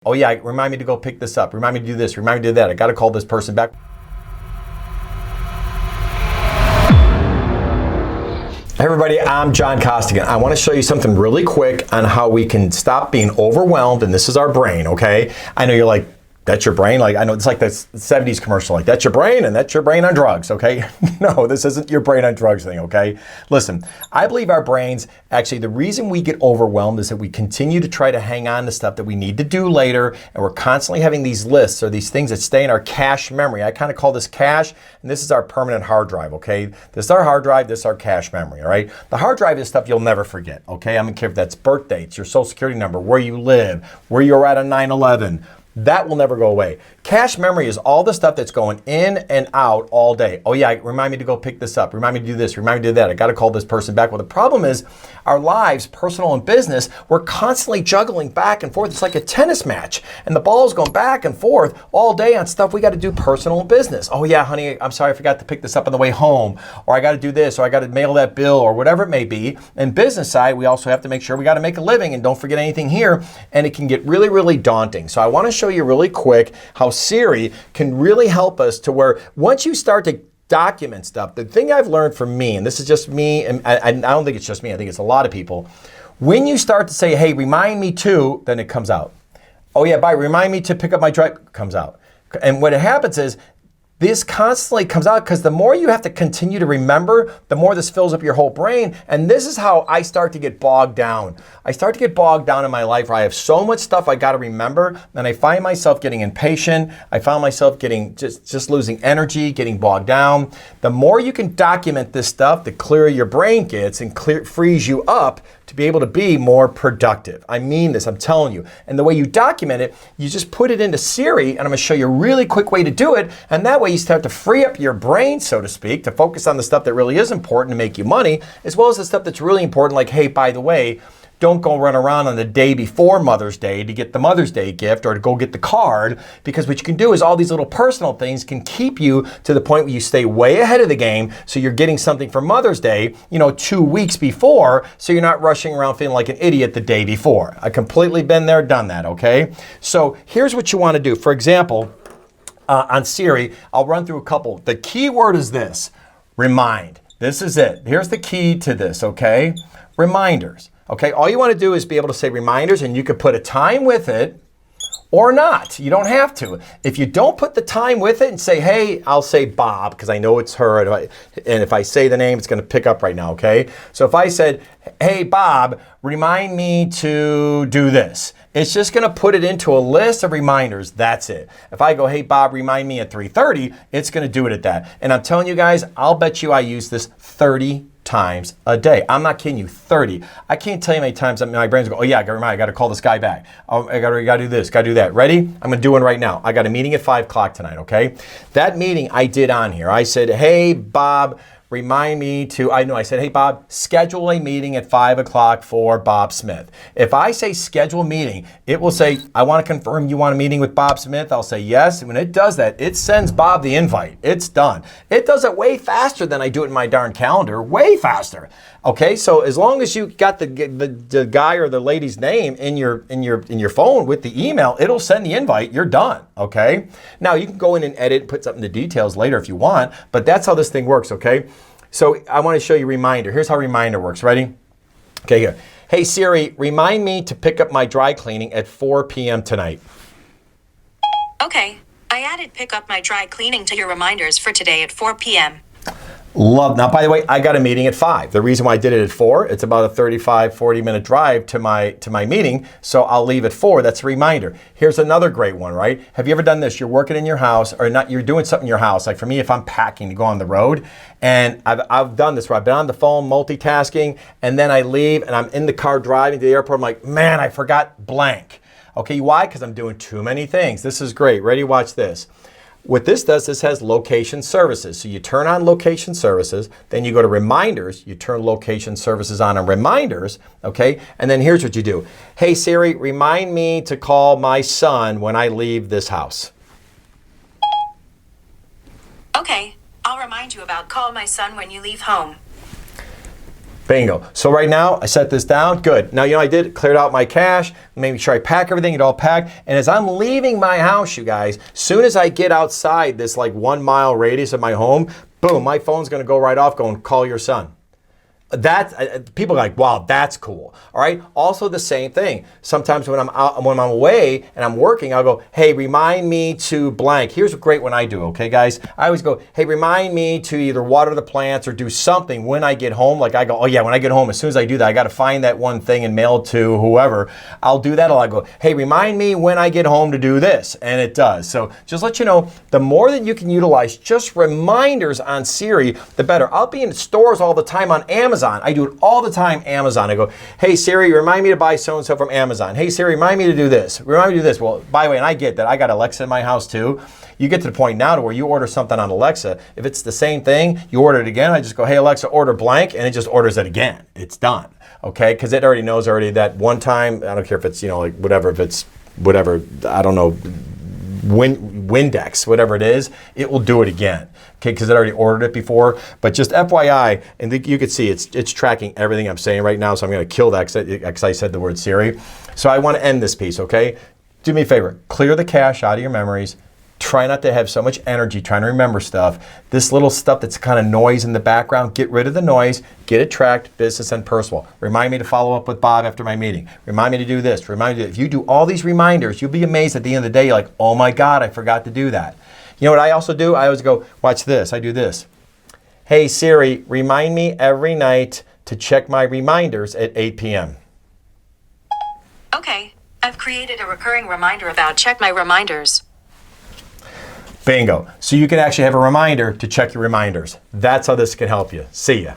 Oh yeah, remind me to go pick this up. Remind me to do this. Remind me to do that. I got to call this person back. Hey everybody, I'm John Costigan. I want to show you something really quick on how we can stop being overwhelmed, and this is our brain, okay? I know you're like, that's your brain? Like, I know it's like the 70s commercial, like, that's your brain and that's your brain on drugs, okay? No, this isn't your brain on drugs thing, okay? Listen, I believe our brains, actually, the reason we get overwhelmed is that we continue to try to hang on to stuff that we need to do later, and we're constantly having these lists or these things that stay in our cache memory. I kind of call this cache, and this is our permanent hard drive, okay? This is our hard drive, this is our cache memory, all right? The hard drive is stuff you'll never forget, okay? I don't care if that's birth dates, your social security number, where you live, where you were at on 9/11. That will never go away. Cache memory is all the stuff that's going in and out all day. Oh yeah, remind me to go pick this up. Remind me to do this. Remind me to do that. I got to call this person back. Well, the problem is our lives, personal and business, we're constantly juggling back and forth. It's like a tennis match. And the ball's going back and forth all day on stuff we got to do personal and business. Oh yeah, honey, I'm sorry I forgot to pick this up on the way home. Or I got to do this. Or I got to mail that bill or whatever it may be. And business side, we also have to make sure we got to make a living and don't forget anything here. And it can get really, really daunting. So I want to show you really quick how Siri can really help us to where once you start to document stuff, the thing I've learned from me, and this is just me, and I don't think it's just me, I think it's a lot of people, when you start to say, hey, remind me to, then it comes out. Oh yeah, remind me to pick up my drive, comes out. And what happens is, this constantly comes out because the more you have to continue to remember, the more this fills up your whole brain. And this is how I start to get bogged down. I start to get bogged down in my life where I have so much stuff I got to remember, and I find myself getting impatient. I found myself getting just losing energy, getting bogged down. The more you can document this stuff, the clearer your brain gets and frees you up to be able to be more productive. I mean this, I'm telling you. And the way you document it, you just put it into Siri, and I'm gonna show you a really quick way to do it. And that way you start to free up your brain, so to speak, to focus on the stuff that really is important to make you money, as well as the stuff that's really important, like, hey, by the way, don't go run around on the day before Mother's Day to get the Mother's Day gift or to go get the card, because what you can do is all these little personal things can keep you to the point where you stay way ahead of the game, so you're getting something for Mother's Day, 2 weeks before, so you're not rushing around feeling like an idiot the day before. I completely been there, done that, okay? So here's what you want to do. For example, on Siri, I'll run through a couple. The key word is this, remind. This is it. Here's the key to this, okay? Reminders. Okay, all you want to do is be able to say reminders, and you could put a time with it or not. You don't have to. If you don't put the time with it and say, hey, I'll say Bob, because I know it's her, and if I say the name, it's going to pick up right now, okay? So if I said, hey, Bob, remind me to do this, it's just going to put it into a list of reminders. That's it. If I go, hey, Bob, remind me at 3:30, it's going to do it at that. And I'm telling you guys, I'll bet you I use this 30 times a day. I'm not kidding you, 30. I can't tell you how many times my brain's go, oh yeah, I got to remind, I got to call this guy back. Oh, I got to do this, got to do that. Ready? I'm going to do one right now. I got a meeting at 5 o'clock tonight, okay? That meeting I did on here. I said, hey, Bob, remind me to, I said, hey, Bob, schedule a meeting at 5 o'clock for Bob Smith. If I say schedule a meeting, it will say, I want to confirm you want a meeting with Bob Smith. I'll say yes. And when it does that, it sends Bob the invite. It's done. It does it way faster than I do it in my darn calendar, way faster. Okay, so as long as you got the guy or the lady's name in your phone with the email, it'll send the invite. You're done. Okay. Now you can go in and edit, put something in the details later if you want, but that's how this thing works. Okay. So I want to show you reminder. Here's how reminder works. Ready? Okay. Here. Hey Siri, remind me to pick up my dry cleaning at 4 p.m. tonight. Okay. I added pick up my dry cleaning to your reminders for today at 4 p.m. Love. Now, by the way, I got a meeting at 5. The reason why I did it at 4, it's about a 35, 40-minute drive to my meeting, so I'll leave at 4. That's a reminder. Here's another great one, right? Have you ever done this? You're working in your house, or not? You're doing something in your house. Like for me, if I'm packing to go on the road, and I've done this where I've been on the phone multitasking, and then I leave, and I'm in the car driving to the airport. I'm like, man, I forgot blank. Okay, why? Because I'm doing too many things. This is great. Ready? Watch this. What this does, this has location services. So you turn on location services, then you go to reminders, you turn location services on and reminders, okay? And then here's what you do. Hey Siri, remind me to call my son when I leave this house. Okay, I'll remind you about call my son when you leave home. Bingo. So right now, I set this down. Good. Now, you know, I cleared out my cache, made sure I pack everything, it all packed. And as I'm leaving my house, you guys, soon as I get outside this like 1 mile radius of my home, boom, my phone's going to go right off going, call your son. That people are like, wow, that's cool. All right. Also the same thing. Sometimes when I'm away and I'm working, I'll go, hey, remind me to blank. Here's a great one I do. Okay, guys. I always go, hey, remind me to either water the plants or do something when I get home. Like I go, oh yeah, when I get home, as soon as I do that, I got to find that one thing and mail it to whoever. I'll do that. I'll go, hey, remind me when I get home to do this. And it does. So just let you know, the more that you can utilize just reminders on Siri, the better. I'll be in stores all the time on Amazon. I do it all the time, Amazon. I go, hey Siri, remind me to buy so-and-so from Amazon. Hey Siri, remind me to do this. Remind me to do this. Well, by the way, and I get that. I got Alexa in my house too. You get to the point now to where you order something on Alexa. If it's the same thing, you order it again. I just go, hey Alexa, order blank, and it just orders it again. It's done. Okay, because it already knows that one time, I don't care if it's, like whatever, if it's whatever, I don't know, Windex, whatever it is, it will do it again. Okay, because it already ordered it before. But just FYI, and you can see it's tracking everything I'm saying right now, so I'm going to kill that because I said the word Siri. So I want to end this piece, okay? Do me a favor, clear the cache out of your memories. Try not to have so much energy trying to remember stuff. This little stuff that's kind of noise in the background, get rid of the noise, get it tracked, business and personal. Remind me to follow up with Bob after my meeting. Remind me to do this. Remind me if you do all these reminders, you'll be amazed at the end of the day, you're like, oh my God, I forgot to do that. You know what I also do? I always go, watch this, I do this. Hey Siri, remind me every night to check my reminders at 8 p.m. Okay, I've created a recurring reminder about check my reminders. Bingo. So you can actually have a reminder to check your reminders. That's how this can help you. See ya.